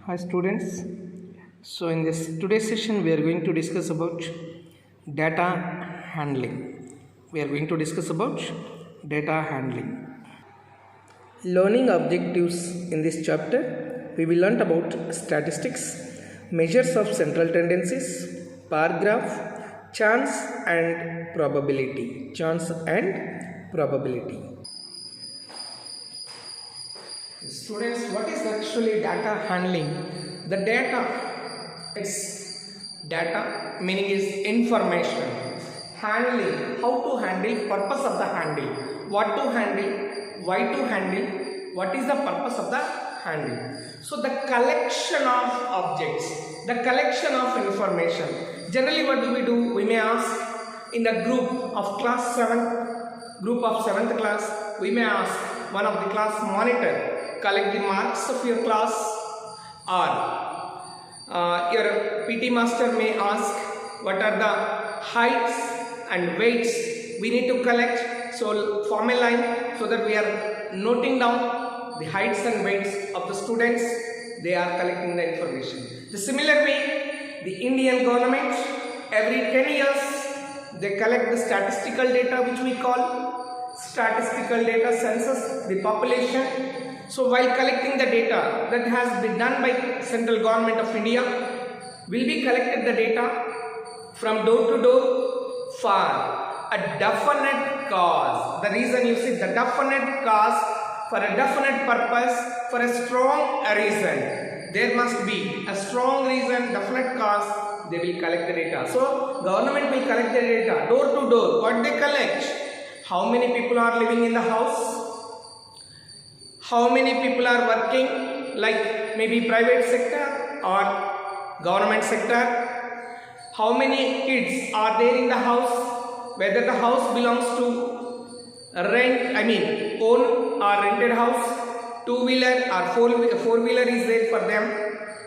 Hi students. So in this today's session we are going to discuss about data handling. We are going to discuss about data handling. Learning objectives in this chapter we will learn about statistics, measures of central tendencies, bar graph, chance and probability. Chance and probability. Students, what is actually data handling? The data, it's data meaning is information. Handling, how to handle, purpose of the handle, what to handle, why to handle, what is the purpose of the handle. So the collection of objects, the collection of information. Generally what do? We may ask in the group of class 7, group of 7th class, we may ask one of the class monitor collect the marks of your class, or your PT master may ask what are the heights and weights we need to collect. So form a line so that we are noting down the heights and weights of the students. They are collecting the information. The similar way, the Indian government every 10 years they collect the statistical data, which we call statistical data, census, the population. So while collecting the data that has been done by central government of India, will be collected the data from door to door for a definite cause. The reason you see the definite cause, for a definite purpose, for a strong reason. There must be a strong reason, definite cause, they will collect the data. So government will collect the data door to door. What they collect? How many people are living in the house? How many people are working, like maybe private sector or government sector? How many kids are there in the house? Whether the house belongs to rent, own or rented house, two-wheeler or four-wheeler is there for them,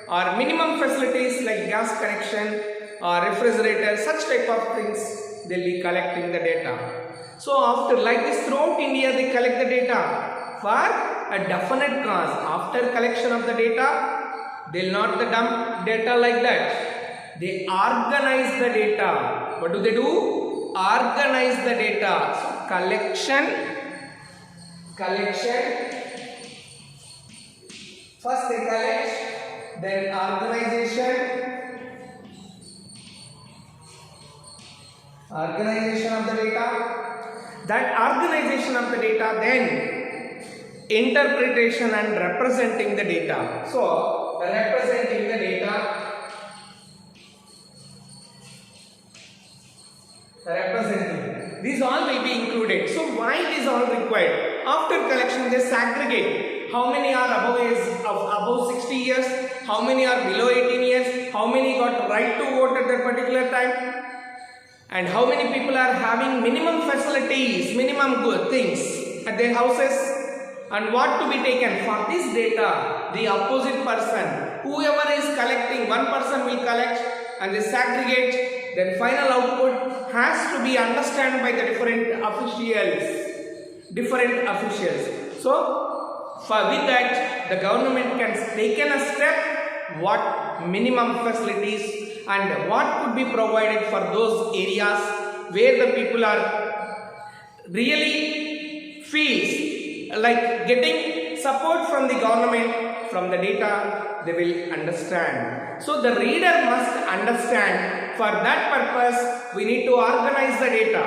or minimum facilities like gas connection or refrigerator, such type of things, they will be collecting the data. So after, like this, throughout India they collect the data for a definite cause. After collection of the data, they will not dump data like that. They organize the data. What do they do? Organize the data. So collection. First they collect, then organization of the data. That organization of the data, then interpretation and representing the data. So representing the data, these all will be included. So why these all required? After collection they segregate. How many are above 60 years? How many are below 18 years? How many got right to vote at that particular time? And how many people are having minimum facilities, minimum good things at their houses? And what to be taken for this data? The opposite person, whoever is collecting, one person will collect and they segregate. Then final output has to be understood by the different officials. So with that, the government can take a step what minimum facilities and what could be provided for those areas where the people are really feels like getting support from the government, from the data, they will understand. So the reader must understand. For that purpose, we need to organize the data.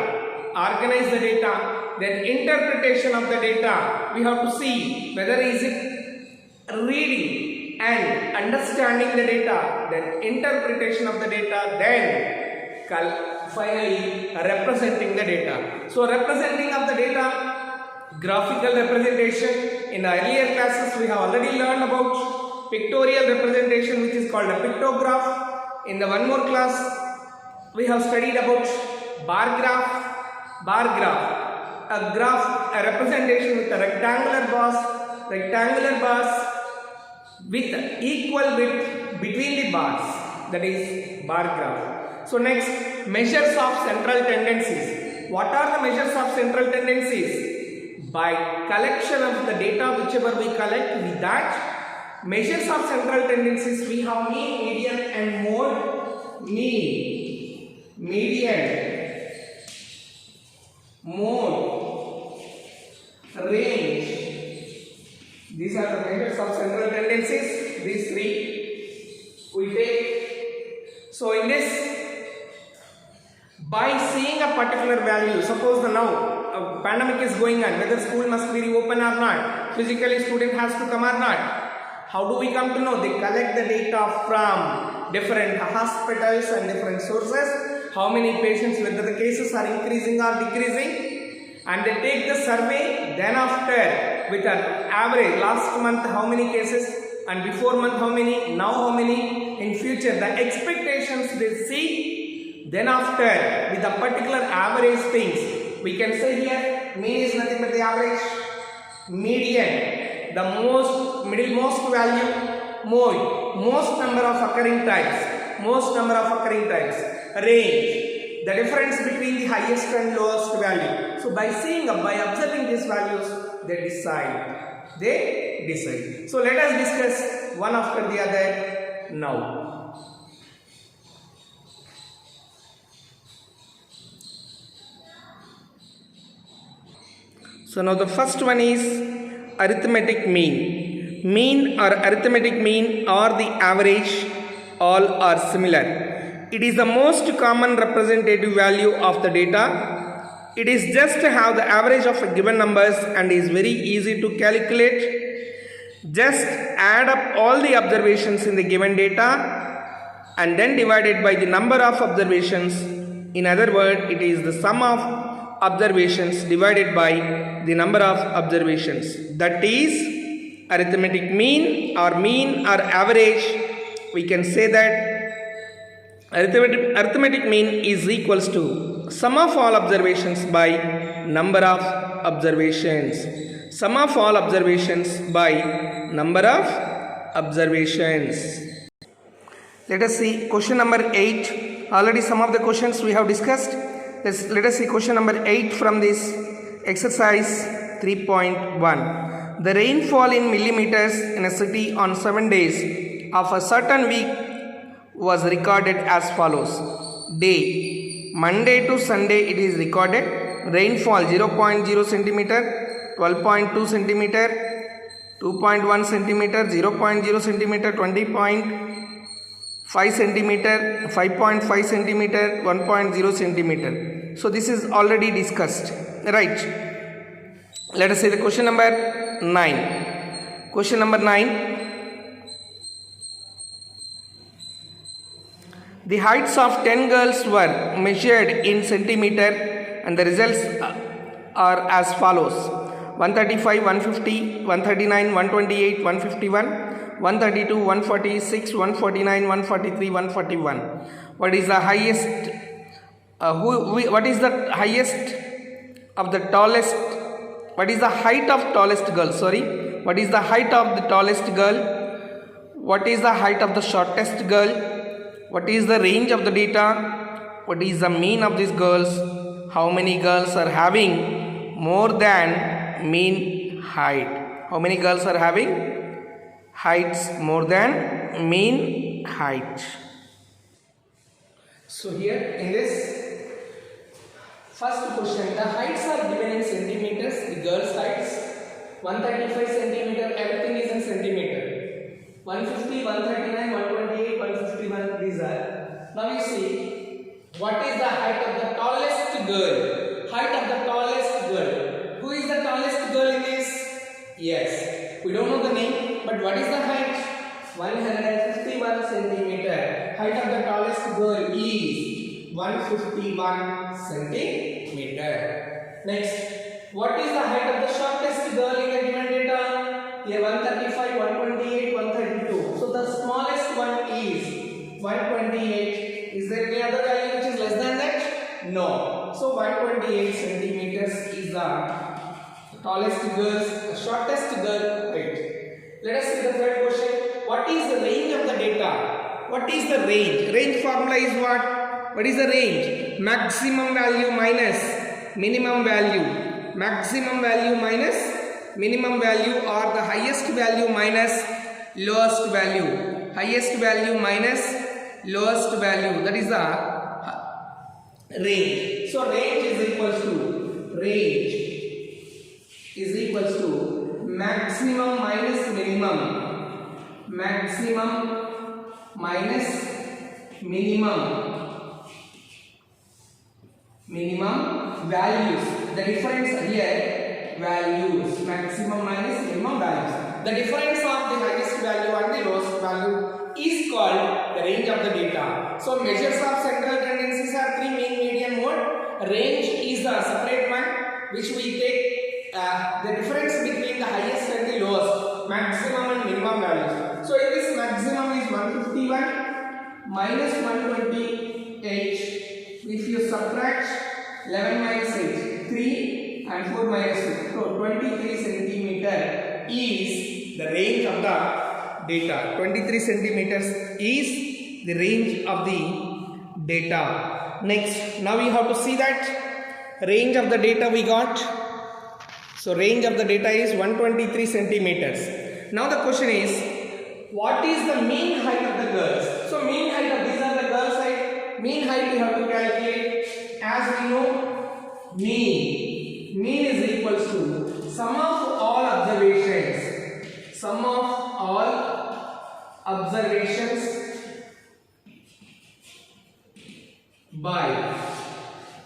Then interpretation of the data, we have to see whether is it reading and understanding the data, then interpretation of the data, then finally representing the data. So representing of the data, graphical representation. In the earlier classes we have already learned about pictorial representation, which is called a pictograph. In the one more class we have studied about bar graph. A representation with a rectangular bars with equal width between the bars, that is bar graph. So next, measures of central tendencies. What are the measures of central tendencies? By collection of the data, whichever we collect, with that Measures of central tendencies, we have mean, median and mode. Mean, median, mode, range. These are the measures of central tendencies. These three we take. So in this, by seeing a particular value, suppose the now a pandemic is going on, whether school must be reopened or not, physically student has to come or not. How do we come to know? They collect the data from different hospitals and different sources. How many patients, whether the cases are increasing or decreasing, and they take the survey. Then after, with an average, last month how many cases, and before month how many, now how many, in future the expectations they see. Then after, with the particular average things, we can say here mean is nothing but the average, median, the most middlemost value, mode, most number of occurring times, most number of occurring times, range, the difference between the highest and lowest value. So by seeing, by observing these values, they decide. So let us discuss one after the other now. So now the first one is arithmetic mean. Mean or arithmetic mean or the average, all are similar. It is the most common representative value of the data. It is just to have the average of a given numbers and is very easy to calculate. Just add up all the observations in the given data and then divided by the number of observations. In other words, it is the sum of observations divided by the number of observations. That is arithmetic mean or average. We can say that arithmetic mean is equals to sum of all observations by number of observations. Sum of all observations by number of observations. Let us see question number 8. Already some of the questions we have discussed. Let us see question number 8 from this exercise 3.1. The rainfall in millimeters in a city on 7 days of a certain week was recorded as follows. Day, Monday to Sunday it is recorded. Rainfall 0.0 centimeter, 12.2 centimeter, 2.1 centimeter, 0.0 centimeter, 20.5 centimeter, 5.5 centimeter, 1.0 centimeter. So this is already discussed, right? Let us see the question number 9. Question number 9. The heights of 10 girls were measured in centimeter and the results are as follows. 135, 150, 139, 128, 151, 132, 146, 149, 143, 141. What is the highest? What is the highest of the tallest? What is the height of tallest girl? Sorry. What is the height of the tallest girl? What is the height of the shortest girl? What is the range of the data? What is the mean of these girls? How many girls are having more than mean height? How many girls are having heights more than mean height? So here in this first question, the heights are given in centimeters, the girls' heights. 135 centimeter, everything is in centimeter. 150, 139, 128, 151, these are. Now you see, what is the height of the tallest girl? Height of the tallest girl. Who is the tallest girl in this? Yes, we don't know the name, but what is the height? 151 centimeter. Height of the tallest girl is 151 centimeter. Next, what is the height of the shortest girl in the given data? Here 135, 128, 132. So the smallest one is 128. Is there any other value which is less than that? No. So 128 centimeters is the tallest girl's, the shortest girl height. Let us see the third question. What is the range of the data? What is the range? Range formula is what? What is the range? Maximum value minus minimum value. Maximum value minus minimum value, or the highest value minus lowest value, highest value minus lowest value, that is the range. So range is equals to maximum minus minimum, maximum minus minimum values. The difference here, values, maximum minus minimum values. The difference of the highest value and the lowest value is called the range of the data. So measures of central tendencies are three: mean, median, mode. Range is the separate one which we take the difference between the highest and the lowest, maximum and minimum values. So in this, maximum is 151 minus 128. If you subtract 11 minus 8, 3 and 4 minus 2, so 23 centimeter is the range of the data. 23 centimeters is the range of the data. Next, now we have to see that range of the data we got. So range of the data is 123 centimeters. Now the question is, what is the mean height of the girls? So mean height of these are the girls' height. Mean height we have to calculate. As we know, mean is equals to sum of all observations. Sum of all observations by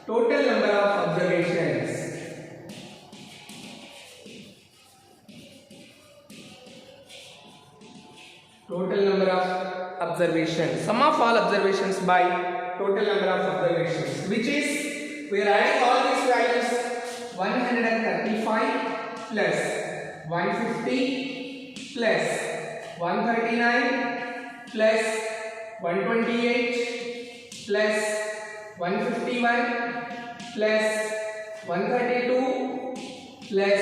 total number of observations. Total number of observations. Sum of all observations by total number of observations, which is, we are adding all these values. 135 plus 150 plus 139 plus 128 plus 151 plus 132 plus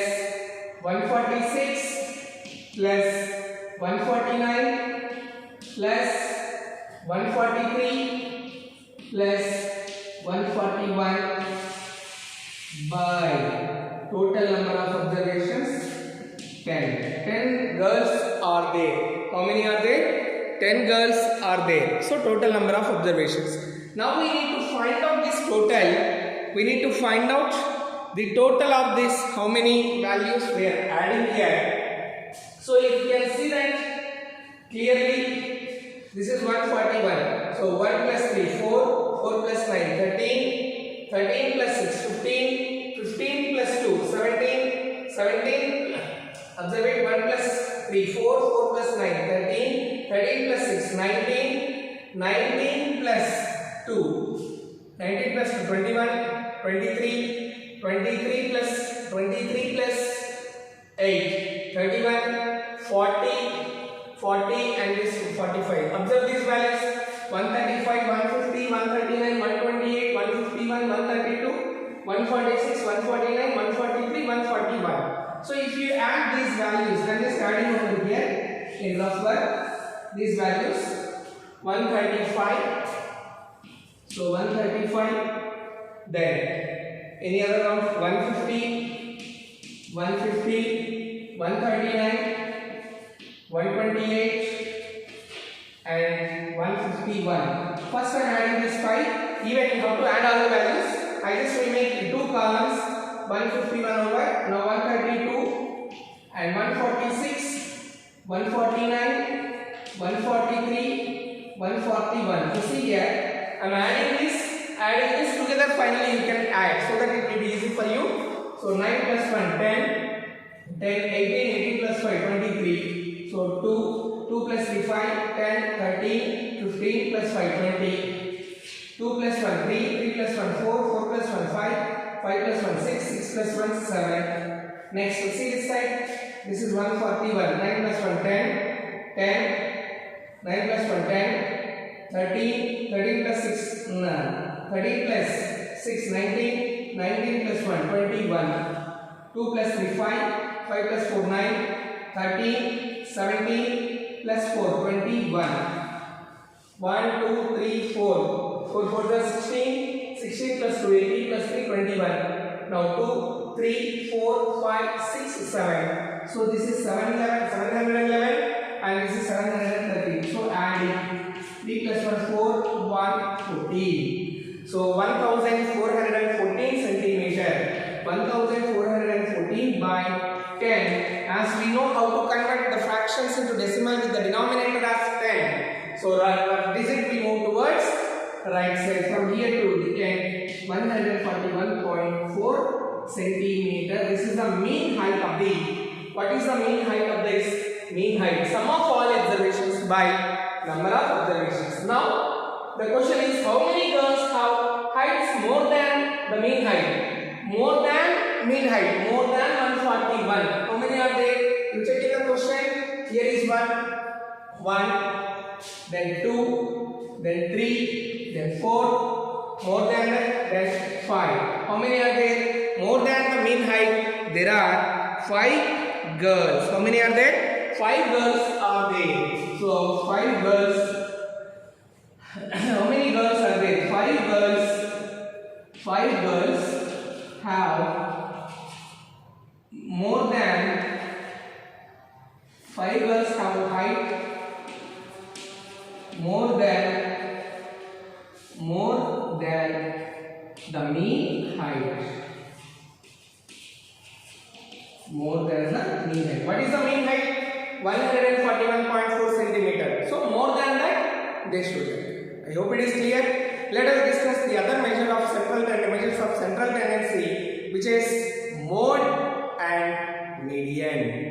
146 plus 149 plus 143 plus 141 by total number of observations 10. 10 girls are there. How many are there? 10 girls are there. So total number of observations. Now we need to find out this total. We need to find out the total of this, how many values we are adding here. So if you can see that clearly, this is 141. So 1 plus 3, 4, 4 plus 9, 13, 13 plus 6, 15, 15 plus 2, 17, 17, observe it, 1 plus 3, 4, 4 plus 9, 13, 13 plus 6, 19, 19 plus 2, 19 plus 2, 21, 23, 23 plus 23 plus 8, 31, 40, 40 and this 45. Observe these values: 135, 150, 139, 128, 151, 132, 146, 149, 143, 141. So if you add these values, then just adding over here in rough work these values: 135. So 135. Then any other count? 150, 150, 139. 128 and 151. First I am adding this 5. Even you have to add all the values. I just will make two columns. 151 over. Now 132 and 146, 149, 143, 141. You see here, I am adding this together. Finally you can add so that it will be easy for you. So 9 plus 1, 10, 10, 18, 18 plus 5, 23. So 2 plus 3, 5, 10, 13, 15 plus 5, 20. 2 plus 1, 3, 3 plus 1, 4, 4 plus 1, 5, 5 plus 1, 6, 6 plus 1, 7. Next, see this side. This is 141. 9 plus 1, 10, 10. 9 plus 1, 10, 13, 13 plus 6, 13 plus 6, 19, 19 plus 1, 21. 2 plus 3, 5, 5 plus 4, 9, 13, 17 plus 4, 21. 1, 2, 3, 4. 4 4 is 16. 16 plus 2, 18 plus 3, 21. Now 2, 3, 4, 5, 6, 7. So this is 711. and this is 730. So adding 3 plus 1 4 114. So 1414 centimeter. 1414 by 10. As we know how to convert the fractions into decimal with the denominator as 10. So digit we move towards right side from here to the end. 141.4 centimeter. This is the mean height of the. What is the mean height of this? Mean height. Sum of all observations by number of observations. Now the question is, how many girls have heights more than the mean height? More than mean height. More than 141. How many are there? You check in the question. Here is 1, then 2, then 3, then 4. More than that, then 5. How many are there? More than the mean height. There are 5 girls. How many are there? 5 girls are there. So 5 girls. How many girls are there? 5 girls. 5 girls have more than 5 girls have height more than the mean height. More than the mean height. What is the mean height? 141.4 centimeter. So more than that they should be. I hope it is clear. Let us discuss the other measures of central tendency, which is mode and median.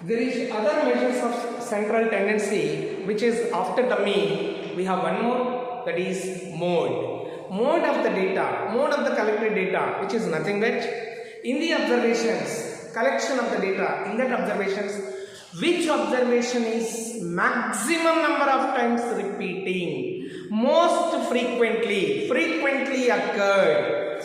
There is other measures of central tendency, which is after the mean. We have one more, that is mode. Mode of the data, mode of the collected data, which is nothing but in the observations, collection of the data, in that observations, which observation is maximum number of times repeating, most frequently occurred,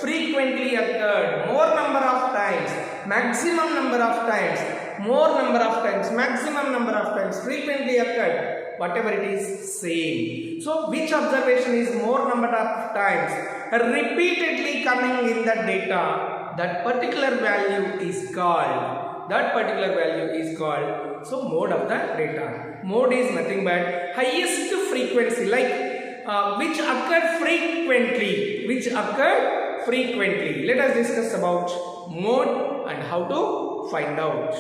more number of times, maximum number of times, more number of times, maximum number of times, frequently occurred, whatever it is, same. So which observation is more number of times repeatedly coming in the data, that particular value is called, so mode of the data. Mode is nothing but highest frequency, like which occur frequently. Let us discuss about mode and how to find out.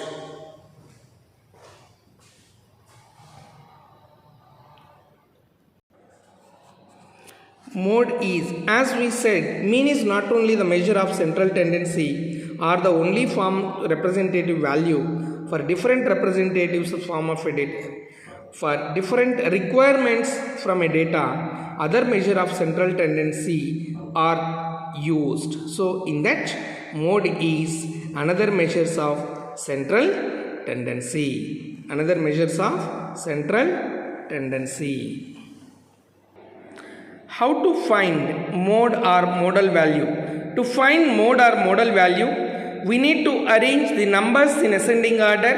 Mode is, as we said, mean is not only the measure of central tendency or the only form representative value for different representatives form of a data. For different requirements from a data, other measure of central tendency are used. So in that, mode is another measures of central tendency. How to find mode or modal value? To find mode or modal value, we need to arrange the numbers in ascending order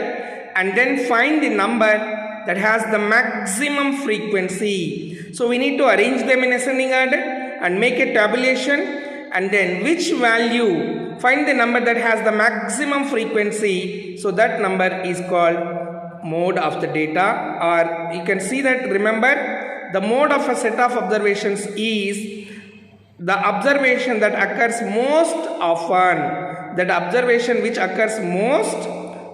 and then find the number that has the maximum frequency. So we need to arrange them in ascending order and make a tabulation, and then which value, find the number that has the maximum frequency. So that number is called mode of the data, or you can see that, remember, the mode of a set of observations is the observation that occurs most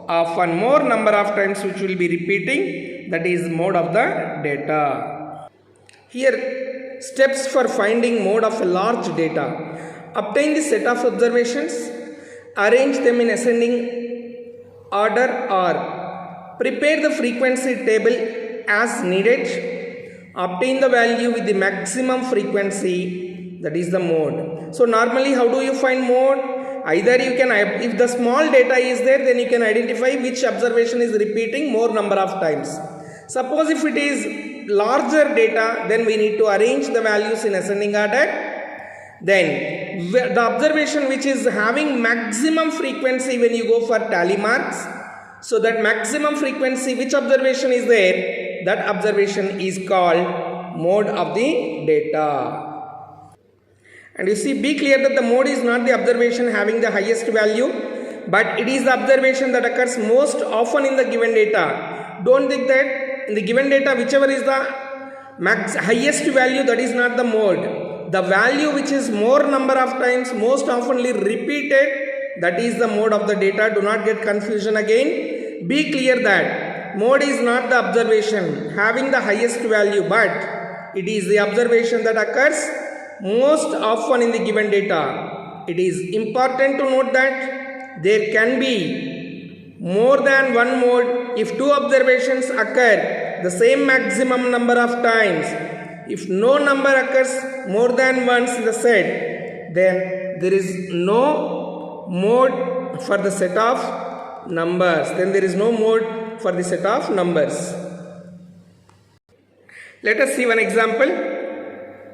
often, more number of times, which will be repeating, that is mode of the data. Here, steps for finding mode of a large data. Obtain the set of observations, arrange them in ascending order, or prepare the frequency table as needed. Obtain the value with the maximum frequency, that is the mode. So normally how do you find mode? Either you can, if the small data is there, then you can identify which observation is repeating more number of times. Suppose if it is larger data, then we need to arrange the values in ascending order. Then the observation which is having maximum frequency, when you go for tally marks, so that maximum frequency, which observation is there, that observation is called mode of the data. And you see, be clear that the mode is not the observation having the highest value, but it is the observation that occurs most often in the given data. Don't think that in the given data, whichever is the highest value, that is not the mode. The value which is more number of times, most oftenly repeated, that is the mode of the data. Do not get confusion again. Be clear that mode is not the observation having the highest value, but it is the observation that occurs most often in the given data. It is important to note that there can be more than one mode if two observations occur the same maximum number of times. If no number occurs more than once in the set, then there is no mode for the set of numbers. Let us see one example.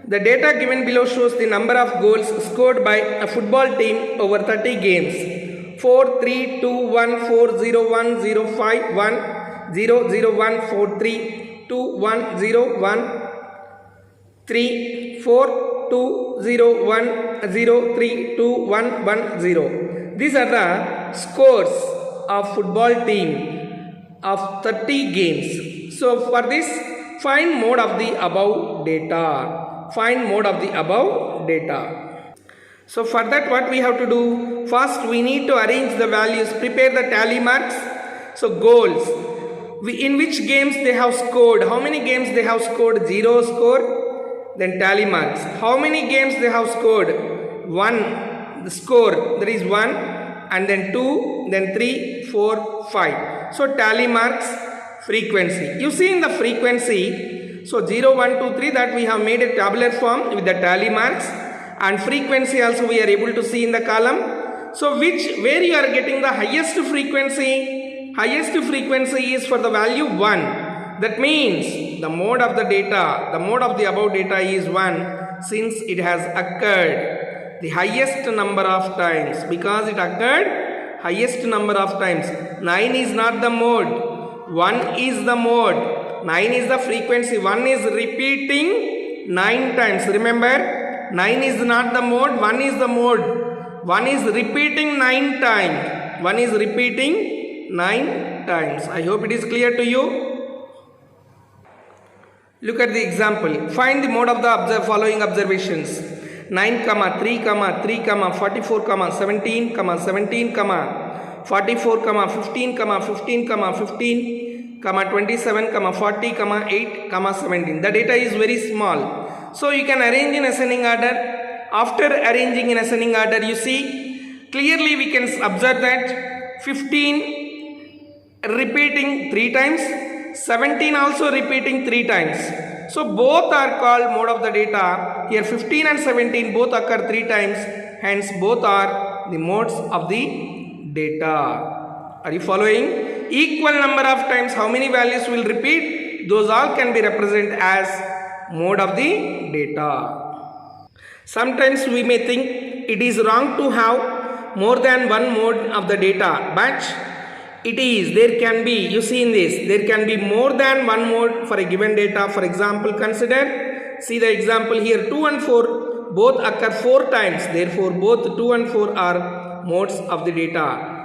The data given below shows the number of goals scored by a football team over 30 games. 4, 3, 2, 1, 4, 0, 1, 0, 5, 1, 0, 0, 1, 4, 3, 2, 1, 0, 1, 3, 4, 2, 0, 1, 0, 3, 2, 1, 1, 0. These are the scores of football team of 30 games. So for this, find mode of the above data. So for that, what we have to do? First, we need to arrange the values, prepare the tally marks. So goals, in which games they have scored, how many games they have scored? 0 score, then tally marks. How many games they have scored? 1, the score, that is 1, and then 2, then 3, 4, 5. So tally marks, frequency. You see in the frequency, so 0, 1, 2, 3, that we have made a tabular form with the tally marks, and frequency also we are able to see in the column. So where you are getting the highest frequency? Highest frequency is for the value 1. That means the mode of the data, the mode of the above data is 1, since it has occurred the highest number of times, because it occurred highest number of times. 9 is not the mode, 1 is the mode. 9 is the frequency, 1 is repeating 9 times. Remember, 9 is not the mode, 1 is the mode. 1 is repeating 9 times. 1 is repeating 9 times. I hope it is clear to you. Look at the example. Find the mode of the following observations. 9, 3, 3, 44, 17, 17, 44, 15, 15, 15, 27, 40, 8, 17. The data is very small. So you can arrange in ascending order. After arranging in ascending order, you see, clearly we can observe that 15 repeating 3 times, 17 also repeating 3 times. So both are called mode of the data. Here 15 and 17 both occur 3 times. Hence both are the modes of the data. Are you following? Equal number of times how many values will repeat, those all can be represented as mode of the data. Sometimes we may think it is wrong to have more than one mode of the data, but there can be, you see in this, there can be more than one mode for a given data. For example, see the example here, 2 and 4 both occur 4 times. Therefore, both 2 and 4 are modes of the data.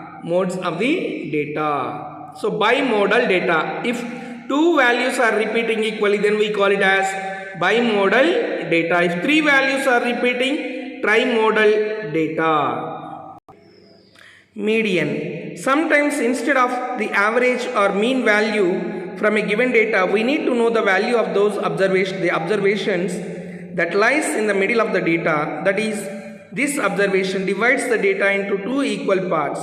So bimodal data. If two values are repeating equally, then we call it as bimodal data. If 3 values are repeating, trimodal data. Median. Sometimes instead of the average or mean value from a given data, we need to know the value of those observations that lies in the middle of the data. That is, this observation divides the data into 2 equal parts.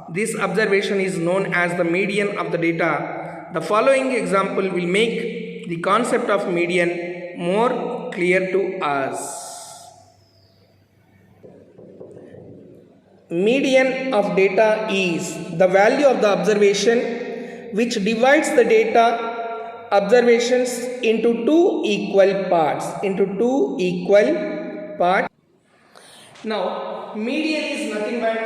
This observation is known as the median of the data. The following example will make the concept of median more clear to us. Median of data is the value of the observation which divides the data observations into 2 equal parts. Now, median is nothing but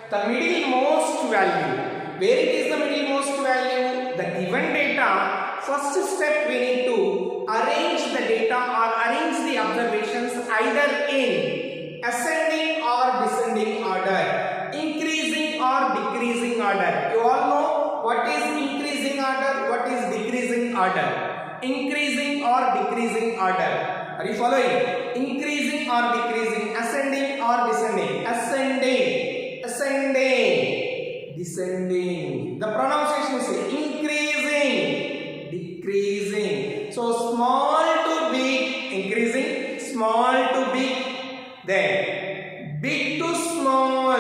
the middlemost value. Where it is the middlemost value? The given data first step we need to arrange the data or arrange the observations either in ascending or descending order, increasing or decreasing order. You all know what is increasing order, what is decreasing order. Increasing or decreasing order. Are you following? Increasing or decreasing, ascending or descending. Ascending, ascending, descending. The pronunciation is increasing, decreasing. So small to big, increasing, small to big, then big to small,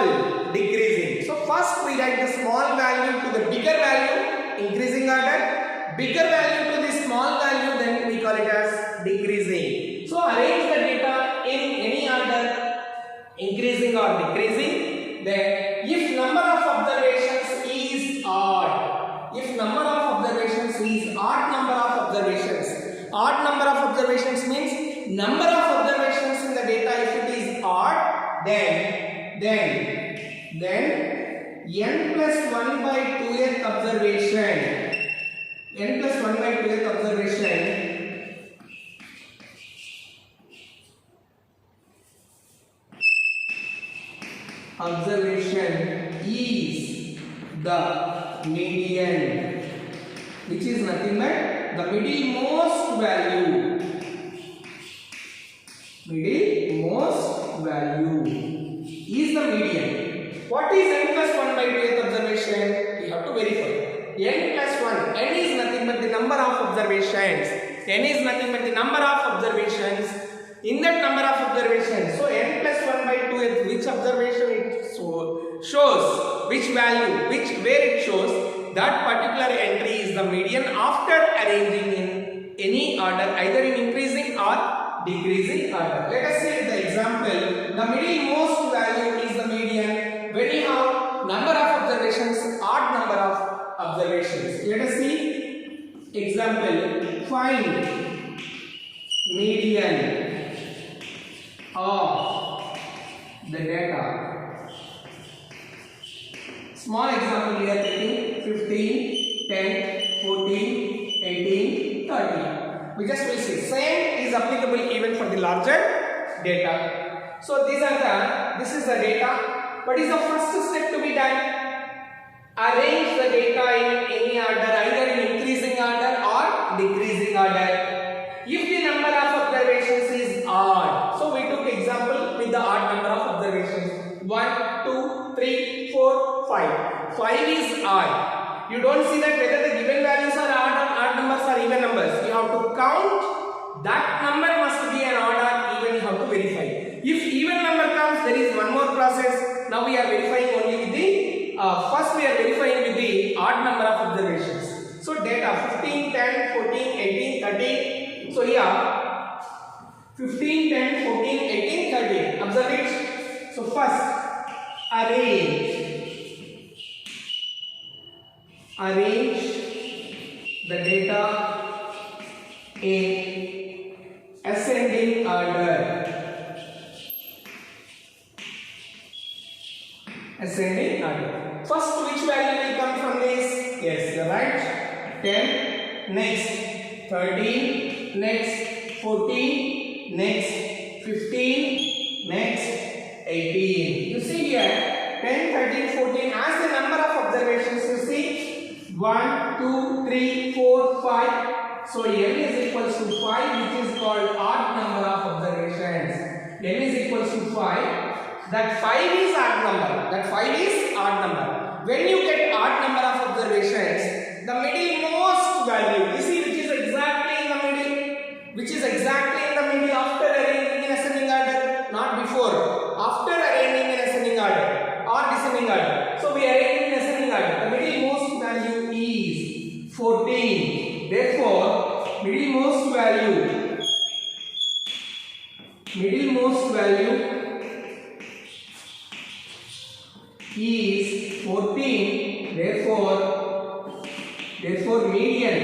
decreasing. So first we write the small value to the bigger value, increasing order. Bigger value to the small value, then we call it as decreasing. So arrange the data in any order, increasing or decreasing. Then if number of observations is odd, if number of observations is odd number of observations, odd number of observations means number of observations in the data if it is odd, then n plus 1 by 2th observation, n plus 1 by 2th observation is the median, which is nothing but the middlemost value. Middlemost value is the median. What is n plus 1 by 2th observation? We have to verify. N plus 1, n is nothing but the number of observations. N is nothing but the number of observations. In that number of observations, so n plus 1 by 2, which observation it shows, which value, where it shows, that particular entry is the median after arranging in any order, either in increasing or decreasing order. Let us see the example. The middlemost value is the median when you have number of observations, odd number of observations. Let us see example. Find median of the data. Small example we are taking 15, 10, 14, 18, 30. We just will see. Same is applicable even for the larger data. So this is the data. What is the first step to be done? Arrange the data in any order, either in increasing order or decreasing order. If the number of observations is odd, so we took example with the odd number of observations. 1, 2, 3, 4, 5. 5 is odd. You don't see that whether the given values are odd numbers or even numbers. You have to count. That number must be an odd or even. You have to verify. If even number comes, there is one more process. Now we are verifying only with the first we are verifying with the odd number of observations. So data 15, 10, 14, 18, 13. So here 15, 10, 14, 18, 13. Observe it. So first arrange the data in ascending order. Ascending order. First, which value will come from this? Yes, you are right. 10, next 13, next 14, next 15, next 18. You see here 10, 13, 14 as the number of observations. You see 1, 2, 3, 4, 5. So n is equals to 5, which is called odd number of observations. N is equals to 5. That 5 is odd number. That 5 is odd number. When you get odd number of observations, the middlemost value, you see, which is exactly in the middle after arranging in ascending order, not before. After arranging in ascending order or descending order. So we arrange in ascending order. The middlemost value is 14. Therefore, middlemost value is 14. Therefore median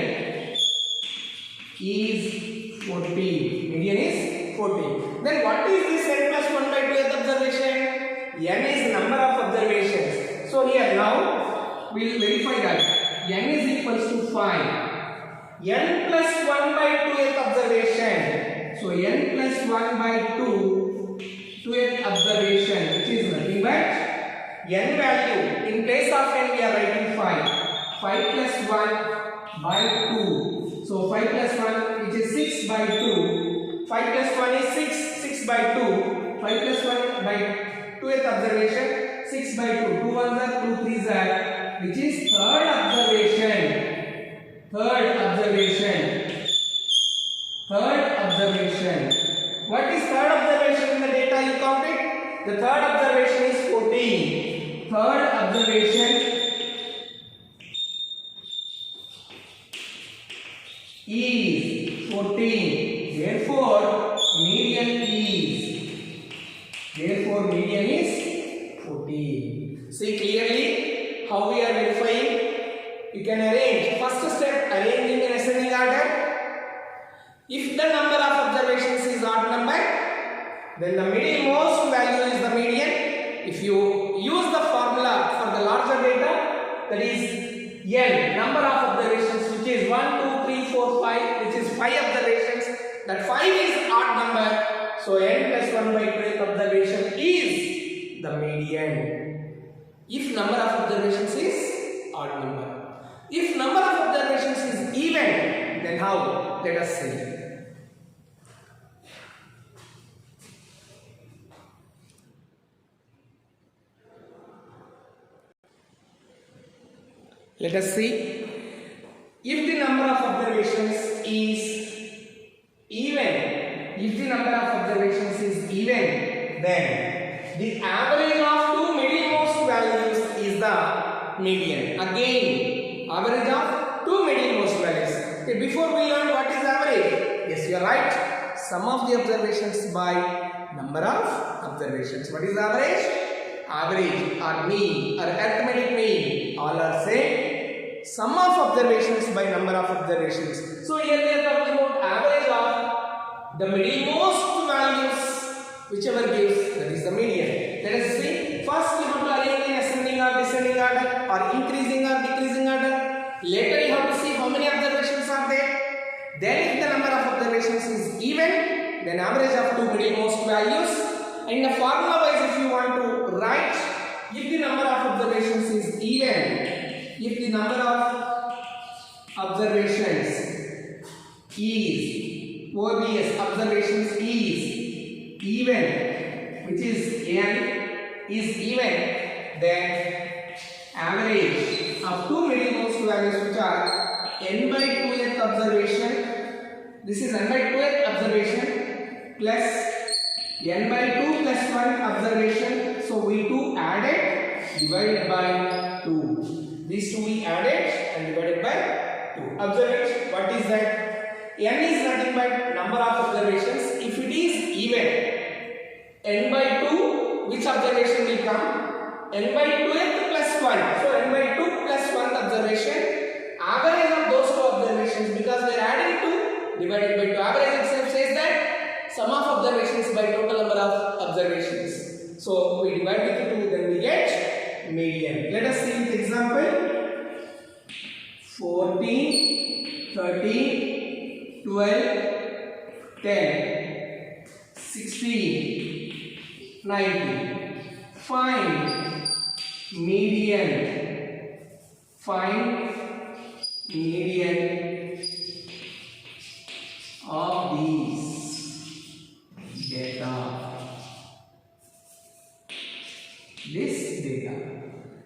is 14. Median is 14. Then what is this n plus 1 by 2th observation? N is number of observations. So here now we will verify that n is equals to 5. n plus 1 by 2th observation. So n plus 1 by 2th observation, which is nothing but n value. In place of n we are writing 5. 5 plus 1 by 2. So 5 plus 1, which is 6 by 2. 5 plus 1 is 6. 6 by 2. 5 plus 1 by 2th observation. 6 by 2. 2 1s are 2 3s are, which is third observation. Third observation. Third observation. What is third observation in the data you complete? The third observation is 14. Third observation is 14. Therefore, median is 14. See clearly how we are verifying. You can arrange. First step, arranging in ascending order. If the number of observations is odd number, then the middlemost value is the median. If you use the formula for the larger data, that is n, number of observations, which is 1, 2, 3, 4, 5, which is 5 observations, that 5 is odd number. So n plus 1 by 12th observation is the median. If number of observations is odd number. If number of observations is even, then how? Let us see. Let us see. If the number of observations is even, then the average of two middlemost values is the median. Again, average of two middlemost values. Okay, before we learn what is average, yes, you are right. Sum of the observations by number of observations. What is average? Average or mean or arithmetic mean, all are same. Sum of observations by number of observations. So here we are talking about average of the middlemost values, whichever gives, that is the median. Let us see. First we have to arrange in ascending or descending order, or increasing or decreasing order. Later you have to see how many observations are there. Then if the number of observations is even, then average of two middlemost values. And the formula wise, if you want to write, if the number of observations is even, if the number of observations is OBS observations is even, which is n is even, then average of two middlemost values, which are n by 2th observation, this is n by 2th observation plus n by 2 plus 1 observation. So we two added divided by 2. These two we added and divided by 2. Observation, what is that? N is nothing but number of observations. If it is even, n by 2, which observation will come? N by 2th plus 1. So n by 2 plus 1 observation. Average of those two observations, because we are adding 2 divided by 2. Average itself says that sum of observations by total number of observations. So we divide with 2, then we get median. Let us see with example. 14, 13, 12, 10, 16, 19. Find median. Find median of these data.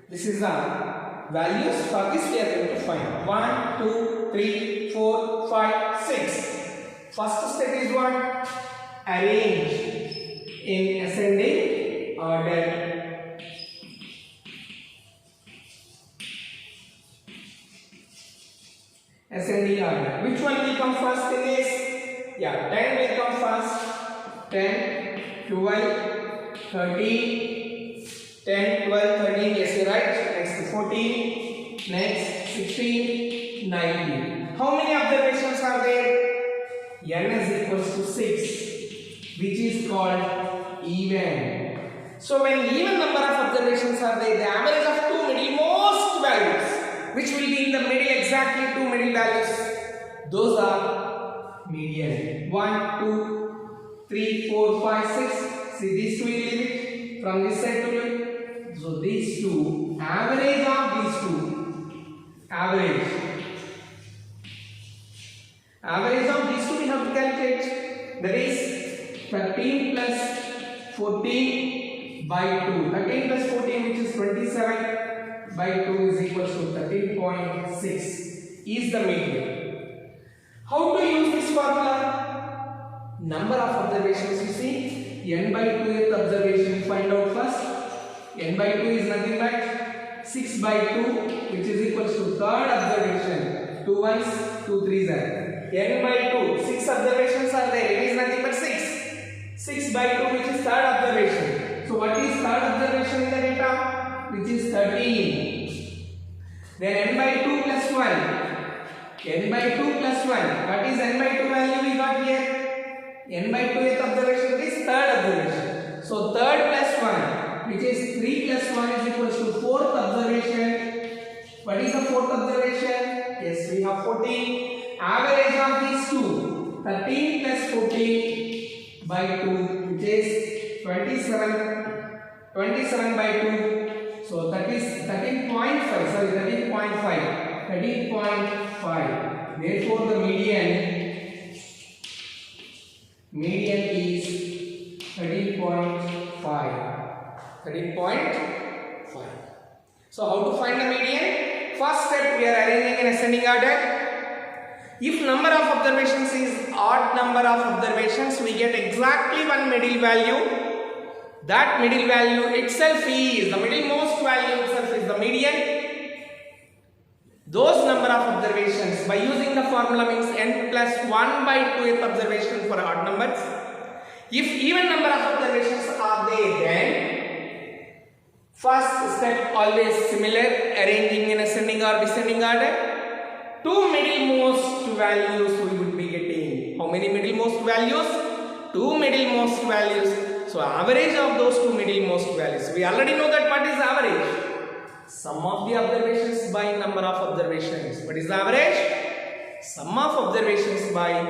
This is the values for this we are going to find. 1, 2, 3, 4, 5, 6. First step is what? Arrange in ascending order. Ascending order. Which one will come first in this? Yeah, 10 will come first. 10, 12, 13. 10, 12, 13, yes, you're right. Next 14, next 16, 19. How many observations are there? N is equals to 6, which is called even. So when even number of observations are there, the average of two middlemost values, which will be in the middle, exactly two middle values, those are median. 1, 2, 3, 4, 5, 6. See these two, we leave it from this side to it. So these two, average of these two, average of these two we have to calculate. That is 13 plus 14 by 2. 13 plus 14, which is 27 by 2, is equal to 13.6 is the median. How to use this formula? Number of observations, you see, n by 2th observation find out first. N by 2 is nothing but 6 by 2, which is equal to third observation. 2 1s, 2 3s are. N by 2, 6 observations are there, it is nothing but 6. 6 by 2, which is third observation. So what is third observation in the data? Which is 13. Then n by 2 plus 1. N by 2 plus 1. What is n by 2 value we got here? N by 2th observation is third observation. So third plus 1, which is 3 plus 1 is equal to fourth observation. What is the fourth observation? Yes, we have 14. Average of these two, 13 plus 14 by 2, which is 27 by 2. So that is 13.5. Sorry, 13.5. 13.5. Therefore, the median is 13.5. 13.5. So how to find the median? First step, we are arranging in ascending order. If number of observations is odd number of observations, we get exactly one middle value. That middle value itself is, the middlemost value itself is the median. Those number of observations by using the formula means n plus 1 by 2th observation for odd numbers. If even number of observations are there, then first step always similar, arranging in ascending or descending order. Two middlemost values we would be getting. How many middlemost values? Two middlemost values. So average of those two middlemost values. We already know that what is average? Sum of the observations by number of observations. What is the average? Sum of observations by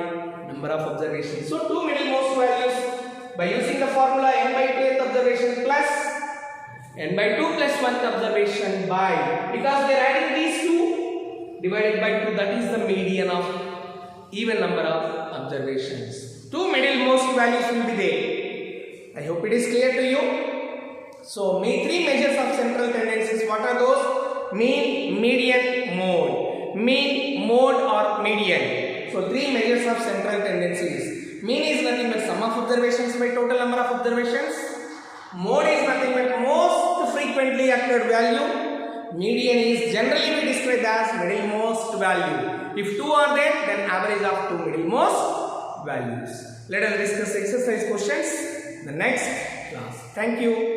number of observations. So two middlemost values by using the formula n by 2th observation plus n by 2 plus 1th observation by, because we are adding these two, divided by 2, that is the median of even number of observations. Two middlemost values will be there. I hope it is clear to you. So, three measures of central tendencies. What are those? Mean, median, mode. Mean, mode or median. So, three measures of central tendencies. Mean is nothing but sum of observations by total number of observations. Mode is nothing but most frequently occurred value. Median is generally we describe as middlemost value. If two are there, then average of two middlemost values. Let us discuss exercise questions in the next class. Thank you.